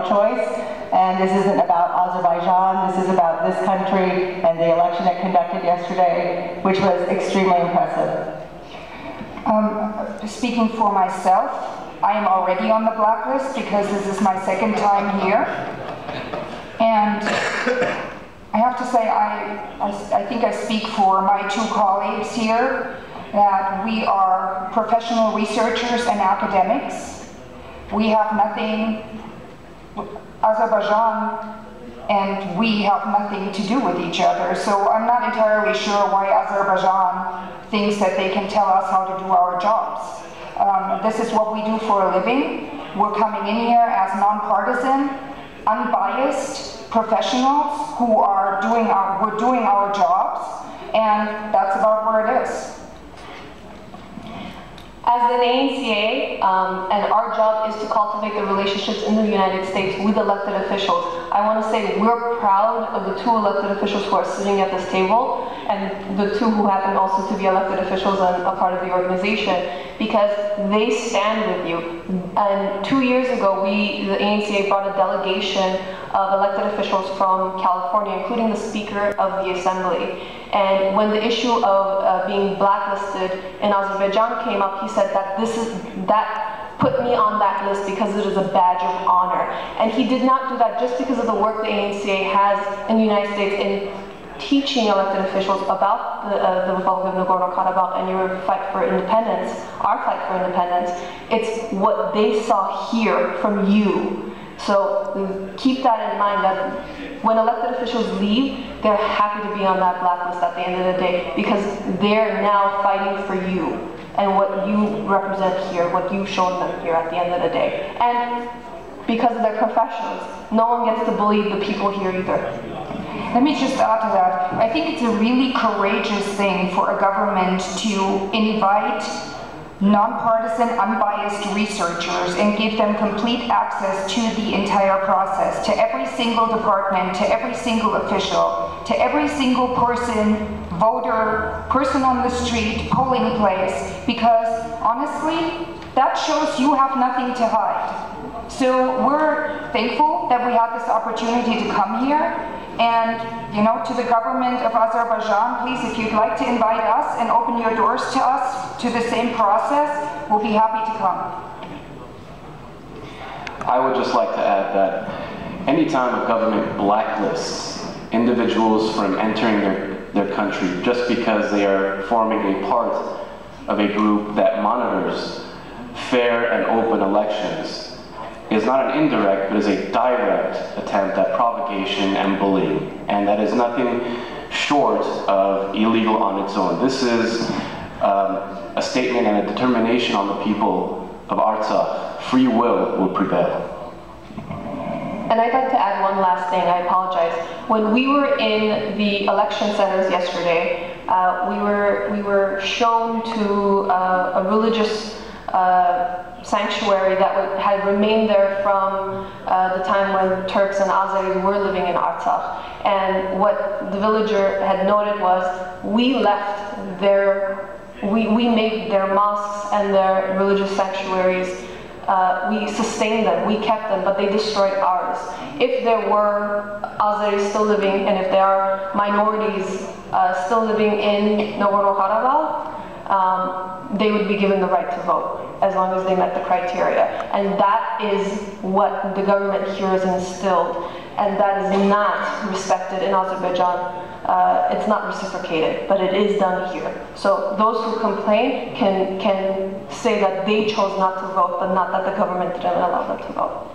choice. And this isn't about Azerbaijan, this is about this country and the election it conducted yesterday, which was extremely impressive. Speaking for myself, I am already on the blacklist because this is my second time here. And I have to say, I think I speak for my two colleagues here, that we are professional researchers and academics. We have nothing, Azerbaijan and we have nothing to do with each other. So I'm not entirely sure why Azerbaijan thinks that they can tell us how to do our jobs. This is what we do for a living. We're coming in here as nonpartisan, unbiased professionals who are doing our jobs, and that's about where it is. As an ANCA, and our job is to cultivate the relationships in the United States with elected officials. I want to say we're proud of the two elected officials who are sitting at this table, and the two who happen also to be elected officials and a part of the organization, because they stand with you. And 2 years ago, the ANCA brought a delegation of elected officials from California, including the Speaker of the Assembly. And when the issue of being blacklisted in Azerbaijan came up, he said that that put me on that list because it is a badge of honor. And he did not do that just because of the work the ANCA has in the United States in teaching elected officials about the Republic of Nagorno-Karabakh and your fight for independence, our fight for independence. It's what they saw here from you. So keep that in mind, that when elected officials leave, they're happy to be on that blacklist at the end of the day because they're now fighting for you and what you represent here, what you've shown them here at the end of the day. And because they're professionals, no one gets to bully the people here either. Let me just add to that. I think it's a really courageous thing for a government to invite nonpartisan, unbiased researchers and give them complete access to the entire process, to every single department, to every single official, to every single person, voter, person on the street, polling place, because honestly, that shows you have nothing to hide. So we're thankful that we had this opportunity to come here. And, you know, to the government of Azerbaijan, please, if you'd like to invite us and open your doors to us to the same process, we'll be happy to come. I would just like to add that anytime a government blacklists individuals from entering their country just because they are forming a part of a group that monitors fair and open elections, is not an indirect, but is a direct attempt at provocation and bullying. And that is nothing short of illegal on its own. This is a statement and a determination on the people of Artsakh. Free will prevail. And I'd like to add one last thing, I apologize. When we were in the election centers yesterday, we were shown to a religious sanctuary that had remained there from the time when Turks and Azeris were living in Artsakh. And what the villager had noted was, we left we made their mosques and their religious sanctuaries, we sustained them, we kept them, but they destroyed ours. If there were Azeris still living, and if there are minorities still living in Nagorno-Karabakh, they would be given the right to vote as long as they met the criteria. And that is what the government here has instilled, and that is not respected in Azerbaijan. It's not reciprocated, but it is done here. So those who complain can say that they chose not to vote, but not that the government didn't allow them to vote.